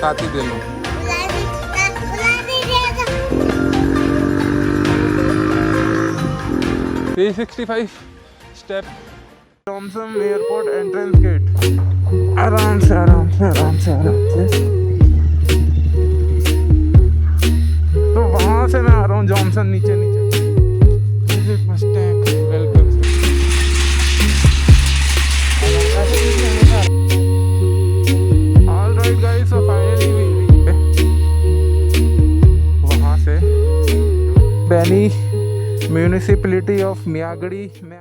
बताती दे लो। 365 step Johnson airport entrance gate. आराम से आराम से आराम से आराम से। तो वहां से मैं आ रहा हूँ जॉनसन नीचे नीचे। Welcome. All right guys, so finally वहां से बेनी म्यूनिसिपैलिटी ऑफ मियागड़ी में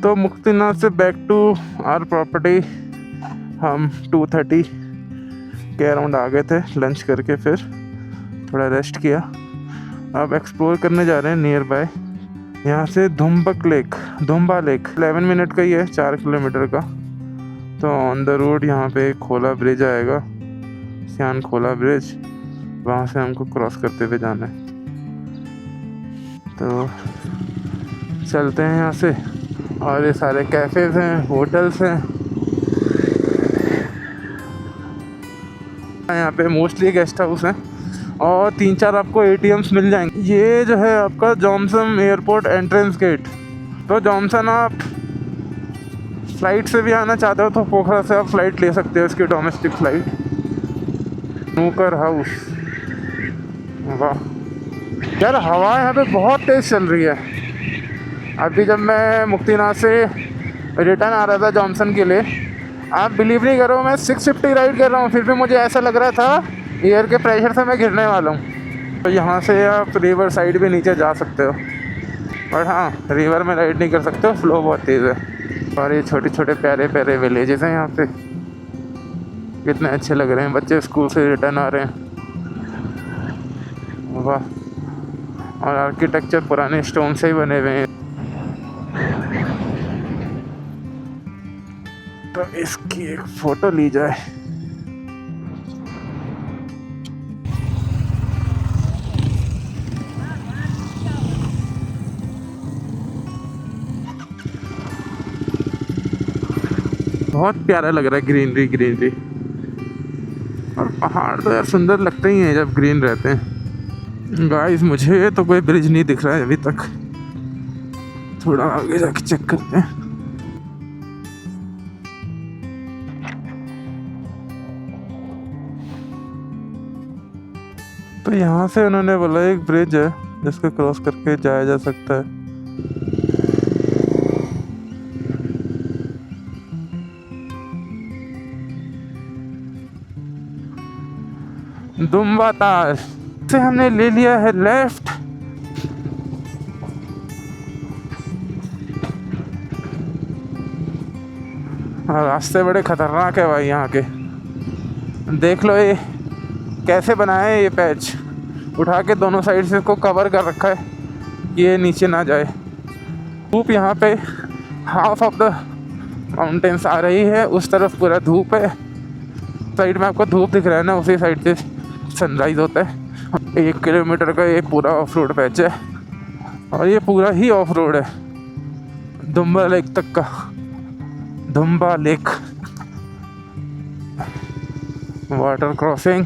तो मुक्तिनाथ से बैक टू आवर प्रॉपर्टी। हम 2:30 के अराउंड आ गए थे लंच करके, फिर थोड़ा रेस्ट किया। अब एक्सप्लोर करने जा रहे हैं नियर बाय। यहाँ से धुम्बा लेक 11 मिनट का ही है, 4 किलोमीटर का। तो ऑन द रोड यहाँ पे खोला ब्रिज आएगा, सियान खोला ब्रिज, वहाँ से हमको क्रॉस करते हुए जाना है। तो चलते हैं यहाँ से। और ये सारे कैफ़ेज़ हैं, होटल्स हैं। यहाँ पे मोस्टली गेस्ट हाउस हैं और 3-4 आपको ATMs मिल जाएंगे। ये जो है आपका जॉनसन एयरपोर्ट एंट्रेंस गेट। तो जॉनसन आप फ्लाइट से भी आना चाहते हो तो पोखरा से आप फ्लाइट ले सकते हो, इसकी डोमेस्टिक फ़्लाइट। स्नूकर हाउस, वाह यार, हवा यहाँ पे बहुत तेज़ चल रही है। अभी जब मैं मुक्तिनाथ से रिटर्न आ रहा था जॉनसन के लिए, आप बिलीव नहीं करो, मैं 650 राइड कर रहा हूँ, फिर भी मुझे ऐसा लग रहा था एयर के प्रेशर से मैं गिरने वाला हूँ। तो यहाँ से आप रिवर साइड भी नीचे जा सकते हो, बट हाँ रिवर में राइड नहीं कर सकते हो, फ्लो बहुत तेज़ है। और ये छोटे छोटे प्यारे प्यारे विलेजेस हैं यहाँ पे, कितने अच्छे लग रहे हैं। बच्चे स्कूल से रिटर्न आ रहे हैं, वाह। और आर्किटेक्चर पुराने स्टोन से ही बने हुए हैं। तो इसकी एक फ़ोटो ली जाए। बहुत प्यारा लग रहा है, ग्रीनरी। और पहाड़ तो यार सुंदर लगते ही हैं जब ग्रीन रहते हैं। गाइस मुझे तो कोई ब्रिज नहीं दिख रहा है अभी तक, थोड़ा आगे जाके चेक करते हैं। तो यहाँ से उन्होंने बोला एक ब्रिज है जिसको क्रॉस करके जाया जा सकता है। दुम्बा ताल से हमने ले लिया है लेफ्ट। रास्ते बड़े खतरनाक है भाई यहाँ के। देख लो ये कैसे बनाए हैं, ये पैच उठा के दोनों साइड से इसको कवर कर रखा है, ये नीचे ना जाए। धूप यहाँ पे हाफ ऑफ द माउंटेन्स आ रही है, उस तरफ पूरा धूप है। साइड में आपको धूप दिख रहा है ना, उसी साइड से सनराइज होता है। 1 किलोमीटर का ये पूरा ऑफ रोड पैच है और ये पूरा ही ऑफ रोड है दुम्बा लेक तक का। दुम्बा लेक वाटर क्रॉसिंग।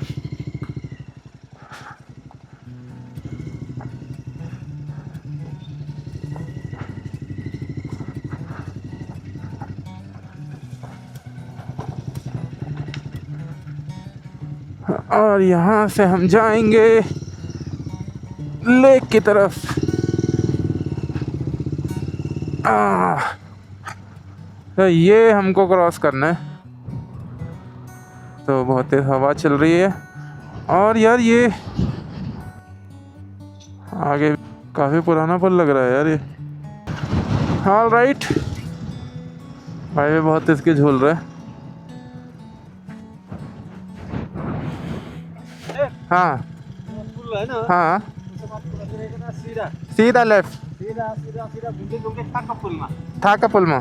और यहाँ से हम जाएंगे लेक की तरफ। तो ये हमको क्रॉस करना है। तो बहुत तेज हवा चल रही है और यार ये आगे काफ़ी पुराना पुल लग रहा है यार ये। ऑल राइट, हाईवे बहुत तेज के झूल रहा है। हाँ है ना, हाँ सीधा लेफ्ट, था का पुल में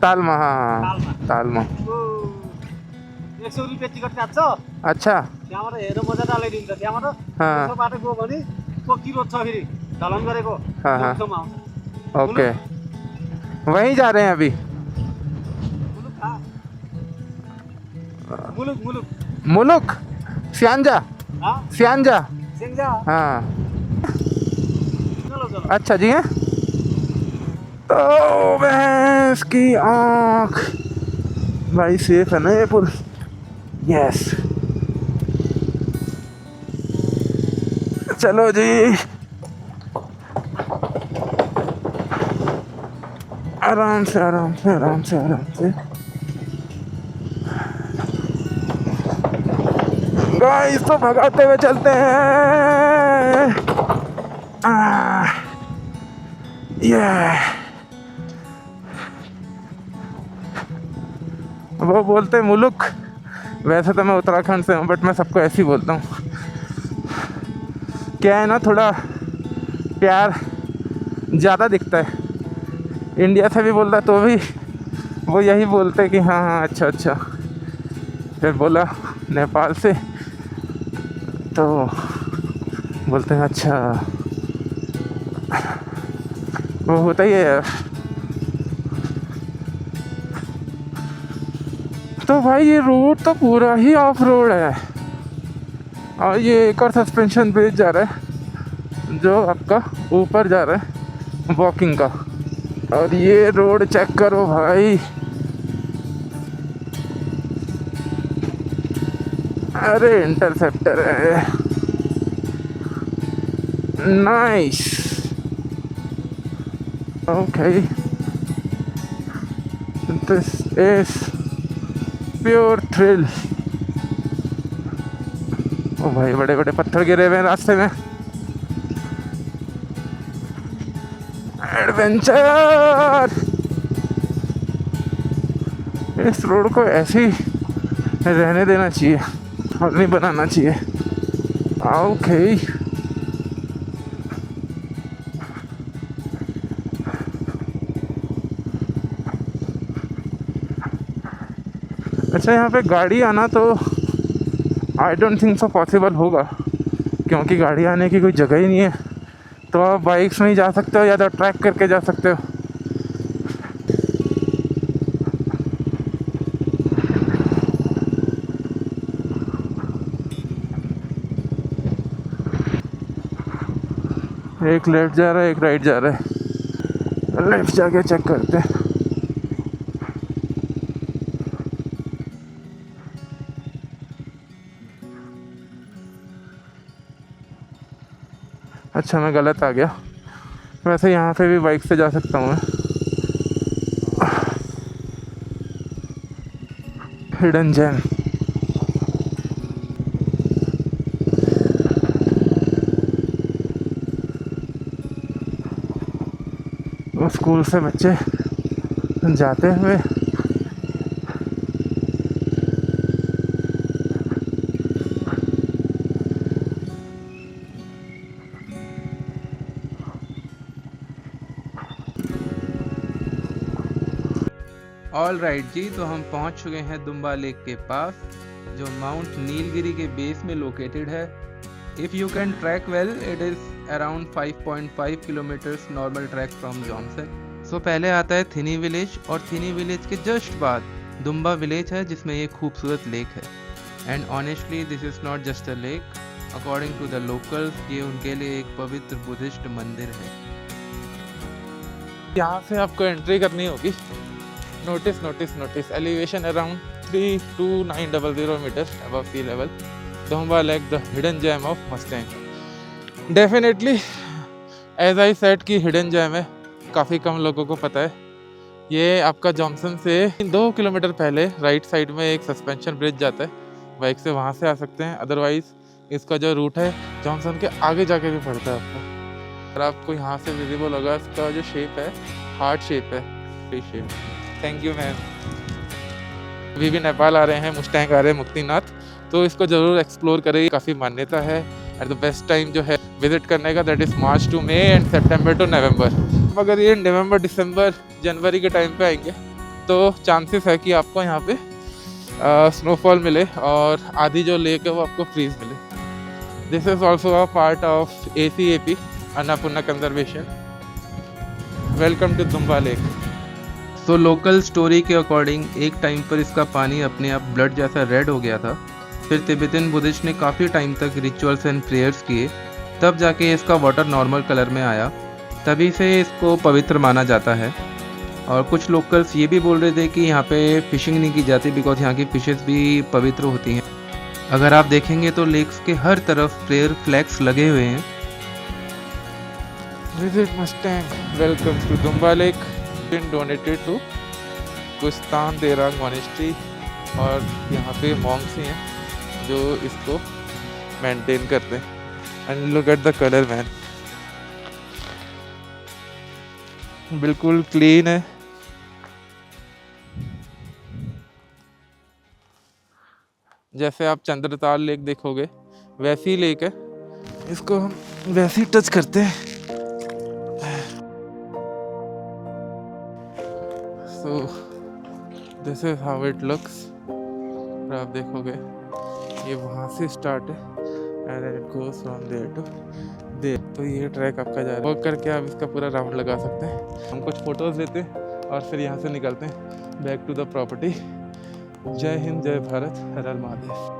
तालमा। हाँ तालमा। 100 रुपये टिकट काट्छ। अच्छा त्यहाँबाट हेर्नु मजा डालिदिन्छ त्यहाँबाट हाँ। त्यसको बाटो गयो भने पक्की रोड छ फेरि ढलान गरेको हाँ, हाँ। जोमसोम आउँछ ओके, वहीं जा रहे हैं अभी। मुलुक कहाँ मुलुक मुलुक मुलुक सियानजा, हाँ सियानजा। सेंजा हाँ चलो चलो अच्छा जी है। तो भैंस की आँख भाई, सेफ है ना ये पुल? यस, चलो जी, आराम से आराम से आराम से आराम से। गाइस तो भगाते हुए चलते हैं। ये वो बोलते हैं मुलुक, वैसे तो मैं उत्तराखंड से हूँ बट मैं सबको ऐसे ही बोलता हूँ। क्या है ना, थोड़ा प्यार ज़्यादा दिखता है। इंडिया से भी बोलता तो भी वो यही बोलते कि हाँ हाँ अच्छा अच्छा। फिर बोला नेपाल से तो बोलते हैं अच्छा। वो होता ही है यार। तो भाई ये रोड तो पूरा ही ऑफ रोड है और ये एक और सस्पेंशन ब्रिज जा रहा है जो आपका ऊपर जा रहा है वॉकिंग का। और ये रोड चेक करो भाई, अरे इंटरसेप्टर है, nice. Okay, this is pure thrill. ओ भाई, बड़े बड़े पत्थर गिरे हुए हैं रास्ते में। एडवेंचर। इस रोड को ऐसे ही रहने देना चाहिए और नहीं बनाना चाहिए। ओके, अच्छा यहाँ पे गाड़ी आना तो I don't think so possible होगा क्योंकि गाड़ी आने की कोई जगह ही नहीं है। तो आप बाइक्स में ही जा सकते हो या तो ट्रैक करके जा सकते हो। एक लेफ्ट जा रहा है, एक राइट जा रहा है। लेफ्ट जाके चेक करते हैं। अच्छा, मैं गलत आ गया। वैसे यहाँ पे भी बाइक से जा सकता हूँ मैं। Hidden GeM. वो स्कूल से बच्चे जाते हुए ऑल राइट जी, तो हम पहुंच चुके हैं दुम्बा लेक के पास जो माउंट नीलगिरी के बेस में लोकेटेड है। If you can track well it is around 5.5 kilometres normal track from Jomsom. So पहले आता है थिनी विलेज और थिनी विलेज के जस्ट बाद दुम्बा विलेज है जिसमें ये खूबसूरत लेक है। And honestly this is not just a lake, according to the locals ये उनके लिए एक पवित्र बुद्धिस्ट मंदिर है। यहाँ से आपको एंट्री करनी होगी। Notice notice notice, elevation around 32900 metre above sea level, Dhumba lake the hidden gem of Mustang. Definitely as I said कि हिडन जेम है, काफ़ी कम लोगों को पता है। ये आपका जॉनसन से 2 किलोमीटर पहले राइट साइड में एक सस्पेंशन ब्रिज जाता है, बाइक से वहाँ से आ सकते हैं। अदरवाइज़ इसका जो रूट है जॉनसन के आगे जाके भी पड़ता है आपको। और आपको यहाँ से विजिबल होगा इसका जो शेप है, हार्ट शेप है, free shape. Thank you ma'am. अभी भी नेपाल आ रहे हैं, मुस्टैंग आ रहे हैं मुक्तिनाथ, तो इसको ज़रूर एक्सप्लोर करें। काफ़ी मान्यता है। एट द बेस्ट टाइम जो है विजिट करने का that is March to May and September to November. अगर ये नवंबर दिसंबर जनवरी के टाइम पे आएंगे तो चांसेस है कि आपको यहाँ पे स्नोफॉल मिले और आधी जो लेक है वो आपको फ्रीज मिले. This is also a part of ACAP, Annapurna conservation. Welcome to Dhumba lake. तो लोकल स्टोरी के अकॉर्डिंग एक टाइम पर इसका पानी अपने आप ब्लड जैसा रेड हो गया था. फिर तिब्बतन बुद्धिस्ट ने काफ़ी टाइम तक रिचुअल्स एंड प्रेयर्स किए, तब जाके इसका वाटर नॉर्मल कलर में आया. तभी से इसको पवित्र माना जाता है. और कुछ लोकल्स ये भी बोल रहे थे कि यहाँ पे फिशिंग नहीं की जाती बिकॉज यहाँ की फिशेस भी पवित्र होती हैं. अगर आप देखेंगे तो लेक्स के हर तरफ प्रेयर फ्लैग्स लगे हुए हैं. Visit Mustang. Welcome to Dhumba lake. Donated to Gustan Derang monastery. और यहाँ पे मॉन्क्स ही हैं जो इसको मेंटेन करते हैं. And look at the colour man, बिल्कुल क्लीन है. जैसे आप चंद्रताल लेक देखोगे वैसी लेक है. इसको हम वैसे ही टच करते हैं. So this is how it looks. और आप देखोगे ये वहाँ से स्टार्ट है and it goes from there to there. तो ये ट्रैक आपका जा रहा है. वॉक करके आप इसका पूरा राउंड लगा सकते हैं. हम कुछ फोटोज़ लेते हैं और फिर यहाँ से निकलते हैं बैक टू द प्रॉपर्टी. जय हिंद, जय भारत, हर हर महादेव.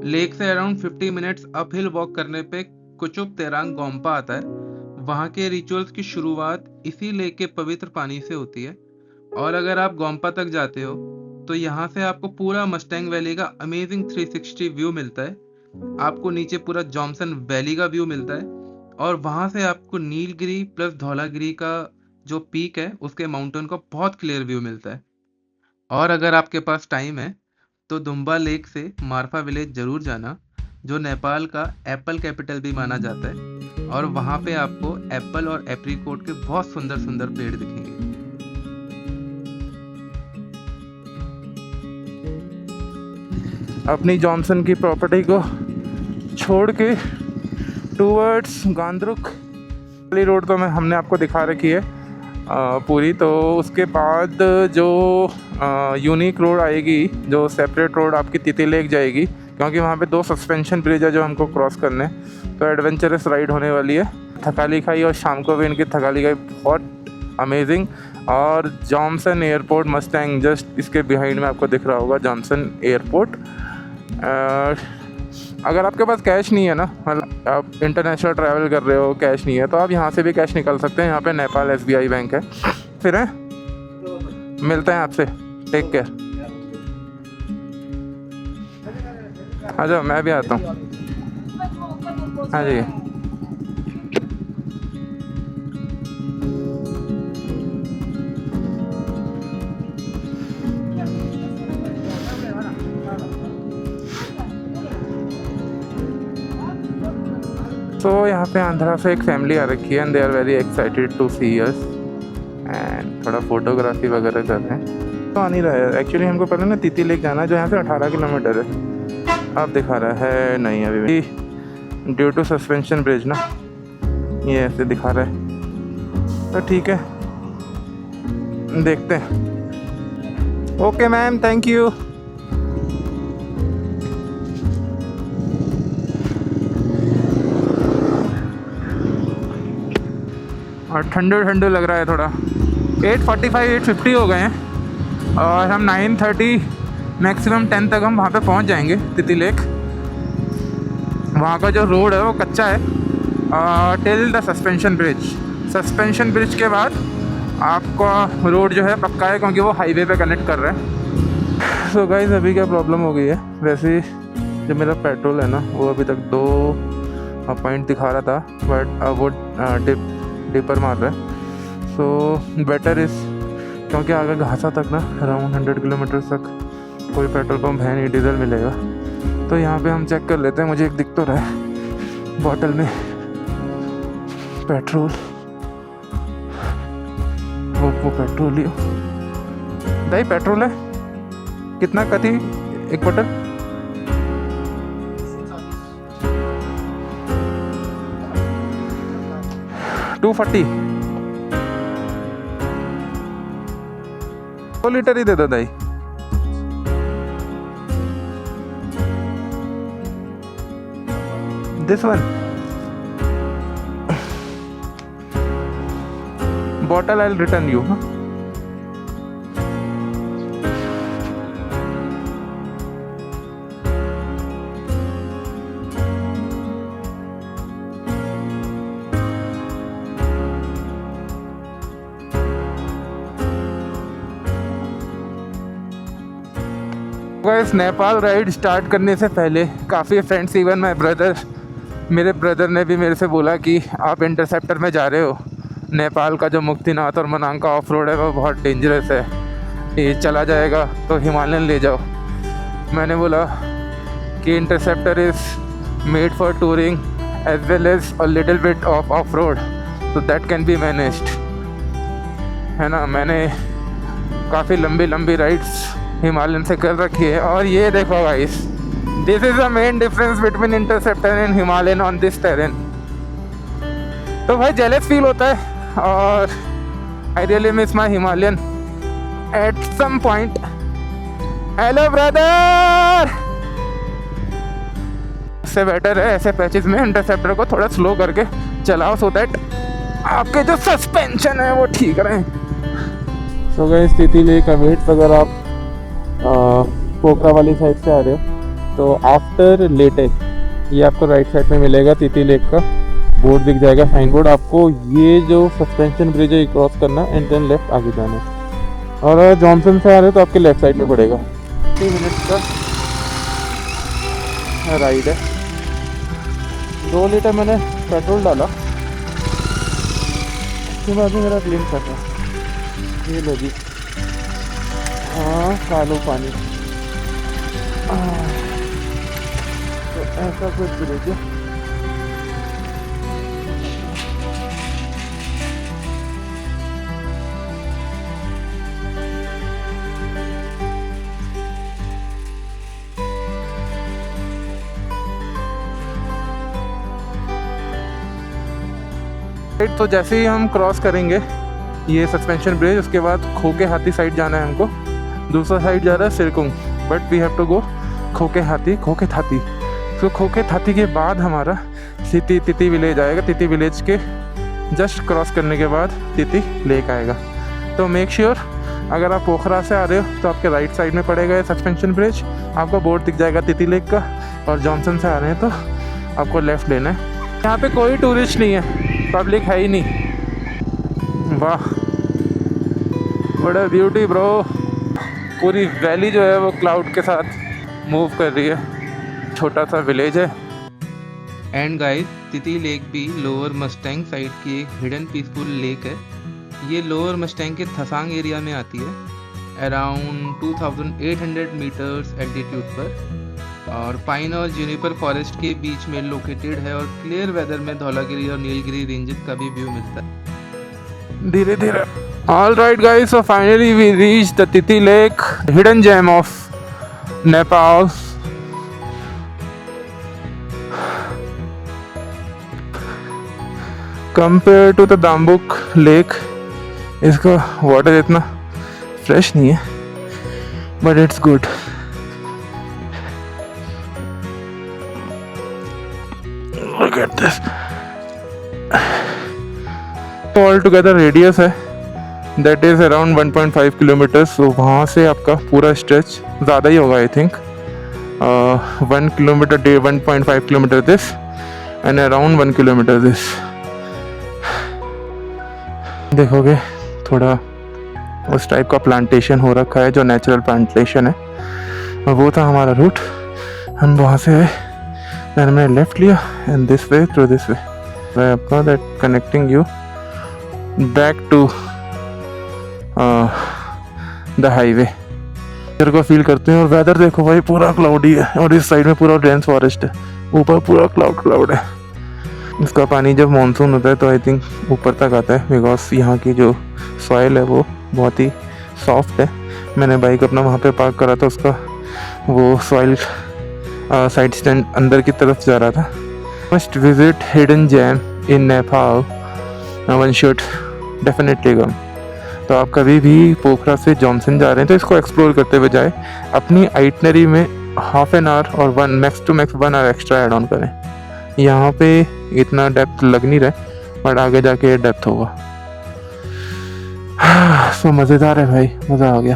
लेक से अराउंड 50 मिनट्स अपहिल वॉक करने पे कुचुप तेरांग गोम्पा आता है. वहाँ के रिचुअल्स की शुरुआत इसी लेक के पवित्र पानी से होती है. और अगर आप गोम्पा तक जाते हो तो यहाँ से आपको पूरा मस्टैंग वैली का अमेजिंग 360 व्यू मिलता है. आपको नीचे पूरा जॉनसन वैली का व्यू मिलता है और वहाँ से आपको नीलगिरी प्लस धौलागिरी का जो पीक है उसके माउंटेन का बहुत क्लियर व्यू मिलता है. और अगर आपके पास टाइम है तो दुम्बा लेक से मारफा विलेज जरूर जाना, जो नेपाल का एप्पल कैपिटल भी माना जाता है. और वहाँ पे आपको एप्पल और एप्रिकॉट के बहुत सुंदर सुंदर पेड़ दिखेंगे. अपनी जॉनसन की प्रॉपर्टी को छोड़ के टूवर्ड्स गांद्रुक वाली रोड तो हमने आपको दिखा रखी है पूरी. तो उसके बाद जो यूनिक रोड आएगी, जो सेपरेट रोड आपकी तिती लेक जाएगी, क्योंकि वहाँ पे 2 सस्पेंशन ब्रिज है जो हमको क्रॉस करने हैं. तो एडवेंचरस राइड होने वाली है. थकाली खाई और शाम को भी इनकी थकाली खाई बहुत अमेजिंग. और जॉनसन एयरपोर्ट मस्टैंग जस्ट इसके बिहाइंड में आपको दिख रहा होगा जॉनसन एयरपोर्ट. अगर आपके पास कैश नहीं है ना, मतलब आप इंटरनेशनल ट्रैवल कर रहे हो, कैश नहीं है, तो आप यहाँ से भी कैश निकाल सकते हैं. यहाँ पे नेपाल SBI बैंक है. फिर है मिलते हैं आपसे. Take care. आ जाओ, मैं भी आता हूँ. हाँ जी. तो यहाँ पे आंध्रा से एक फैमिली आ रखी है and they are very excited to see us and थोड़ा फोटोग्राफी वगैरह कर रहे हैं. तो आ नहीं रहा है एक्चुअली. हमको पहले ना तिती लेक जाना है जो यहाँ से 18 किलोमीटर है. आप दिखा रहा है नहीं अभी भी ड्यू टू सस्पेंशन ब्रिज ना, ये ऐसे दिखा रहा है. तो ठीक है, देखते हैं. Okay ma'am, thank you. और ठंडू ठंडू लग रहा है थोड़ा. 8:45 8:50 हो गए हैं और हम 9:30 मैक्सिमम 10 तक हम वहाँ पे पहुँच जाएंगे तिती लेक. वहाँ का जो रोड है वो कच्चा है till the suspension bridge. Suspension bridge के बाद आपका रोड जो है पक्का है क्योंकि वो हाईवे पे कनेक्ट कर रहा है. सो गाइस, अभी क्या प्रॉब्लम हो गई है, वैसे जो मेरा पेट्रोल है ना वो अभी तक 2 पॉइंट दिखा रहा था, बट अब वो डिपर मार रहा है. सो बेटर इज़, क्योंकि आगे घासा तक ना अराउंड 100 किलोमीटर तक कोई पेट्रोल पंप है नहीं, डीजल मिलेगा। तो यहाँ पे हम चेक कर लेते हैं। मुझे एक दिख तो रहा है बॉटल में पेट्रोल, वो पेट्रोल ही दाई पेट्रोल है। कितना का थी एक बोतल? 240। 2 लीटर ही दे दो दाई। This one bottle I'll return you, huh? Guys, Nepal ride start करने से पहले काफ़ी फ्रेंड्स, इवन माय ब्रदर, मेरे ब्रदर ने भी मेरे से बोला कि आप इंटरसेप्टर में जा रहे हो, नेपाल का जो मुक्तिनाथ और मनांग का ऑफ रोड है वो बहुत डेंजरस है, ये चला जाएगा, तो हिमालयन ले जाओ। मैंने बोला कि Interceptor is made for touring as well as a little bit off road, तो दैट कैन बी मैनेज्ड, है ना। मैंने काफ़ी लंबी राइड्स हिमालयन से कर रखी है। और ये देखो guys, this is the main difference between Interceptor and Himalayan on this terrain. तो भाई जेलस फील होता है, और I really miss my Himalayan at some point. Hello brother, इससे बेटर है ऐसे पैचेस में इंटरसेप्टर को थोड़ा स्लो करके चलाओ, सो दैट आपके जो सस्पेंशन है वो ठीक रहे। So guys, Titi lake awaits. अगर आप पोखरा वाली साइड से आ रहे हो तो आफ्टर लेटे ये आपको राइट साइड में मिलेगा, तिती लेक का बोर्ड दिख जाएगा, साइन बोर्ड। आपको ये जो सस्पेंशन ब्रिज है ये क्रॉस करना एंड देन लेफ्ट आगे जाना है। और अगर जॉनसन से आ रहे हो तो आपके लेफ्ट साइड में पड़ेगा। 3 मिनट्स का राइड है। 2 लीटर मैंने पेट्रोल डाला, उसके बाद में मेरा क्लीन कर रहा। ये लो जी, हाँ कालो पानी। तो ऐसा कुछ ब्रिज है। तो जैसे ही हम क्रॉस करेंगे ये सस्पेंशन ब्रिज, उसके बाद खोके हाथी साइड जाना है हमको। दूसरा साइड जा रहा है Sirkung, but we have to go Kokhethanti. तो खोके थाती के बाद हमारा तिती विलेज आएगा। तिती विलेज के जस्ट क्रॉस करने के बाद तिती लेक आएगा। तो मेक श्योर अगर आप पोखरा से आ रहे हो तो आपके राइट साइड में पड़ेगा ये सस्पेंशन ब्रिज, आपको बोर्ड दिख जाएगा तिती लेक का। और जॉनसन से आ रहे हैं तो आपको लेफ़्ट लेना है। यहाँ पे कोई टूरिस्ट नहीं है, पब्लिक है ही नहीं। वाह, बड़ा ब्यूटी ब्रो। पूरी वैली जो है वो क्लाउड के साथ मूव कर रही है। छोटा सा विलेज है। एंड गाइस, तिती लेक भी लोअर मस्टैंग साइड की एक हिडन पीसफुल लेक है। ये लोअर मस्टैंग के थसांग एरिया में आती है, अराउंड 2800 मीटर्स एल्टीट्यूड पर, और पाइन और जूनिपर फॉरेस्ट के बीच में लोकेटेड है। और क्लियर वेदर में धौलागिरी और नीलगिरी रेंजेस का भी व्यू मिलता है धीरे धीरे। All right guys, so finally we reached the Titi Lake, hidden gem of Nepal. Compared to the Dambuk Lake, इसका वाटर इतना फ्रेश नहीं है, but it's good. Look at this. All together radius है that is around 1.5 kilometre. सो वहाँ से आपका पूरा stretch ज़्यादा ही होगा, I think 1 kilometre 1.5 kilometre this and around 1 kilometre this. देखोगे थोड़ा उस टाइप का प्लांटेशन हो रखा है जो नेचुरल प्लांटेशन है, और वो था हमारा रूट। हम वहाँ से आए, मैंने लेफ़्ट लिया and this way through this way आपका that connecting you back to the highway. Weather को फील करते हैं और वेदर देखो भाई पूरा क्लाउडी है और इस साइड में पूरा डेंस फॉरेस्ट है, ऊपर पूरा क्लाउड है। इसका पानी जब मानसून होता है तो आई थिंक ऊपर तक आता है, बिकॉज यहाँ की जो सॉइल है वो बहुत ही सॉफ्ट है। मैंने बाइक अपना वहाँ पे पार्क करा था, उसका वो सॉइल साइड स्टैंड अंदर की तरफ जा रहा था। Must visit hidden gem in Nepal, one should definitely come. तो आप कभी भी पोखरा से जॉनसन जा रहे हैं तो इसको एक्सप्लोर करते हुए जाए, अपनी आइटनरी में हाफ एन आवर और max to max 1 hour extra add on करें। यहाँ पे इतना डेप्थ लग नहीं रहा, बट आगे जाके ये डेप्थ होगा। सो मज़ेदार है भाई, मज़ा आ गया।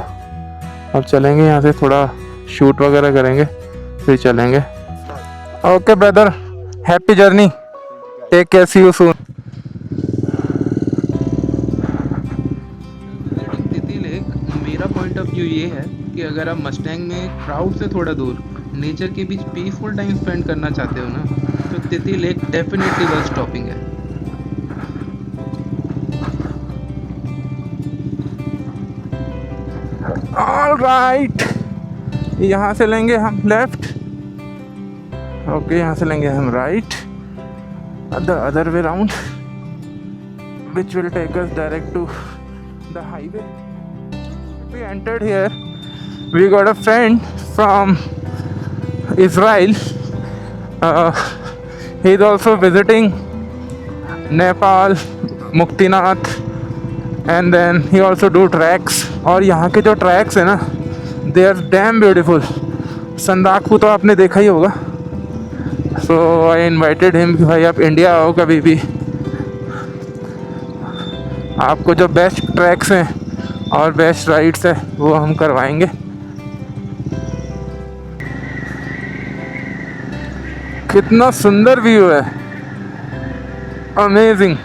अब चलेंगे यहाँ से, थोड़ा शूट वगैरह करेंगे फिर चलेंगे। Okay brother, happy journey, take care, see you soon. Titi lake, मेरा पॉइंट ऑफ व्यू ये है कि अगर आप मस्टैंग में क्राउड से थोड़ा दूर नेचर के बीच पीसफुल टाइम स्पेंड करना चाहते हो ना, तो तिती लेक डेफिनेटली वर्थ स्टॉपिंग है। ऑल राइट, यहाँ से लेंगे हम लेफ्ट, ओके यहाँ से लेंगे हम right, the other way round which will take us direct to the highway. We entered here, we got a friend from Israel. He is also visiting Nepal, Muktinath, and then he also do tracks. और यहाँ के जो tracks है ना, they are damn beautiful. संदाकफू तो आपने देखा ही होगा। So I invited him कि भाई आप इंडिया आओ कभी भी, आपको जो बेस्ट ट्रैक्स हैं और बेस्ट राइड्स है वो हम करवाएंगे। कितना सुंदर व्यू है, अमेजिंग।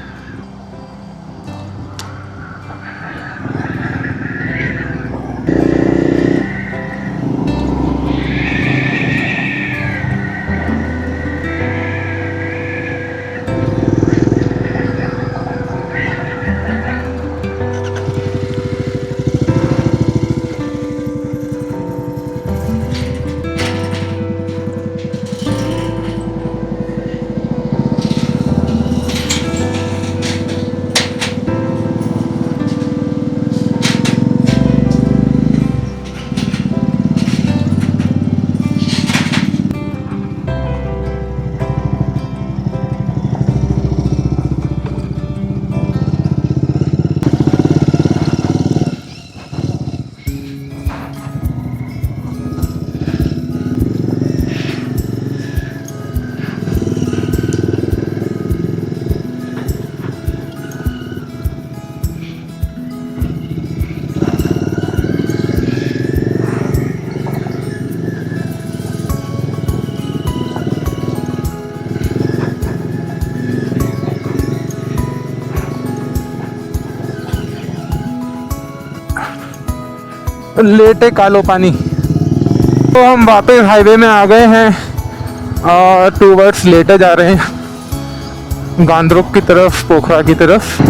लेटे कालो पानी। तो हम वापस हाईवे में आ गए हैं और टूवर्ड्स लेटे जा रहे हैं, गांधरुक की तरफ, पोखरा की तरफ।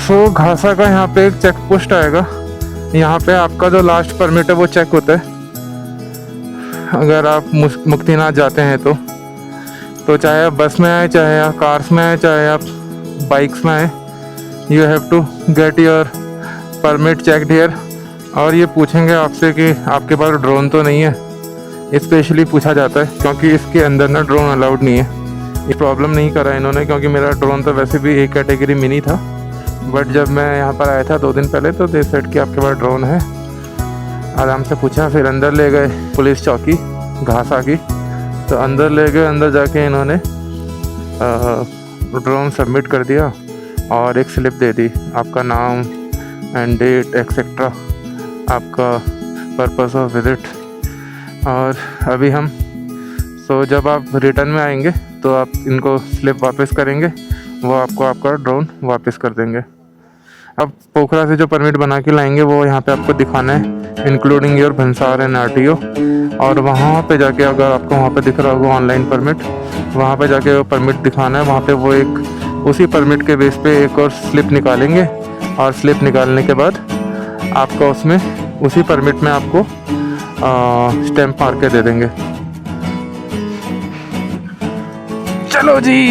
तो घासा का यहाँ पे एक चेक पोस्ट आएगा, यहाँ पे आपका जो लास्ट परमिट है वो चेक होता है। अगर आप मुक्तिनाथ जाते हैं तो चाहे आप बस में आए, चाहे आप कार्स में आए, चाहे आप बाइक्स में आए, you have to get your permit checked here. और ये पूछेंगे आपसे कि आपके पास ड्रोन तो नहीं है, स्पेशली पूछा जाता है क्योंकि इसके अंदर ना ड्रोन अलाउड नहीं है। ये प्रॉब्लम नहीं करा इन्होंने क्योंकि मेरा ड्रोन तो वैसे भी एक कैटेगरी मिनी था, बट जब मैं यहाँ पर आया था 2 दिन पहले तो दे सेट कि आपके पास ड्रोन है। आराम से पूछा, फिर अंदर ले गए पुलिस चौकी घासा की, तो अंदर ले गए। अंदर जाके इन्होंने ड्रोन सबमिट कर दिया और एक स्लिप दे दी, आपका नाम एंड डेट एक्सेट्रा, आपका पर्पस ऑफ विज़िट। और अभी हम जब आप रिटर्न में आएंगे तो आप इनको स्लिप वापस करेंगे, वो आपको आपका ड्रोन वापस कर देंगे। अब पोखरा से जो परमिट बना के लाएंगे वो यहाँ पे आपको दिखाना है, इंक्लूडिंग योर भंसार एंड RTO। और वहाँ पे जाके अगर आपको वहाँ पे दिख रहा होगा ऑनलाइन परमिट, वहाँ पे जाके वो परमिट दिखाना है। वहाँ पे वो एक उसी परमिट के बेस पे एक और स्लिप निकालेंगे, और स्लिप निकालने के बाद आपका उसमें उसी परमिट में आपको स्टैम्प मार के दे देंगे। चलो जी,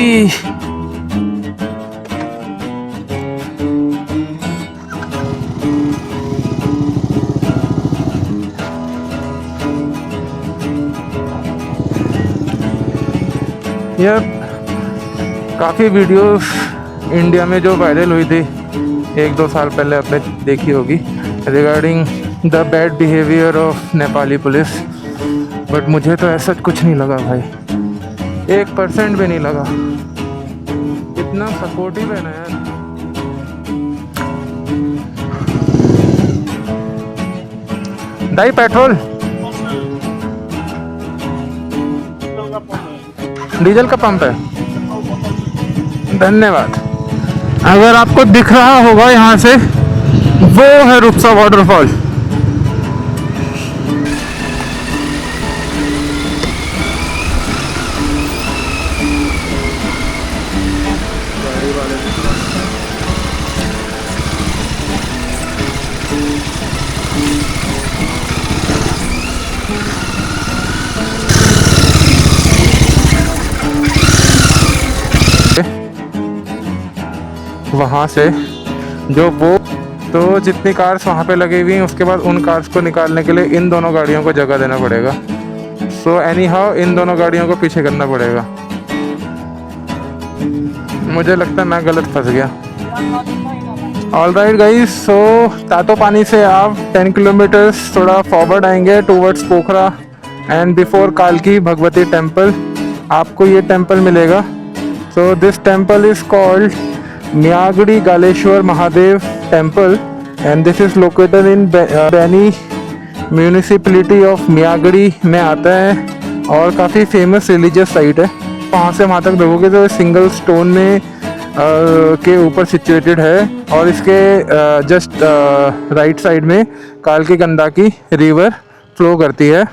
ये काफ़ी वीडियोस इंडिया में जो वायरल हुई थी 1-2 साल पहले आपने देखी होगी, regarding the bad behaviour of Nepali police. But मुझे तो ऐसा कुछ नहीं लगा भाई, 1% भी नहीं लगा। इतना सपोर्टिव है ना यार। दाई पेट्रोल डीजल का पंप है, धन्यवाद। अगर आपको दिख रहा होगा यहाँ से, वो है रुपसा वाटरफॉल। वहाँ से जो वो तो जितनी कार्स वहाँ पे लगी हुई हैं, उसके बाद उन कार्स को निकालने के लिए इन दोनों गाड़ियों को जगह देना पड़ेगा। सो एनी हाउ इन दोनों गाड़ियों को पीछे करना पड़ेगा। मुझे लगता है मैं गलत फंस गया। ऑल राइट गाइस, सो तातो पानी से आप 10 किलोमीटर्स थोड़ा फॉरवर्ड आएंगे टूवर्ड्स पोखरा एंड बिफोर कालकी भगवती टेम्पल आपको ये टेम्पल मिलेगा। So this temple is called Myagdi Galeshwar Mahadev temple and this is located in Beni municipality of Myagdi में आता है और काफ़ी फेमस रिलीजियस साइट है। वहाँ से वहाँ तक देखोगे तो सिंगल स्टोन में के ऊपर सिचुएटेड है और इसके जस्ट राइट साइड में कालकी गंडकी रिवर फ्लो करती है।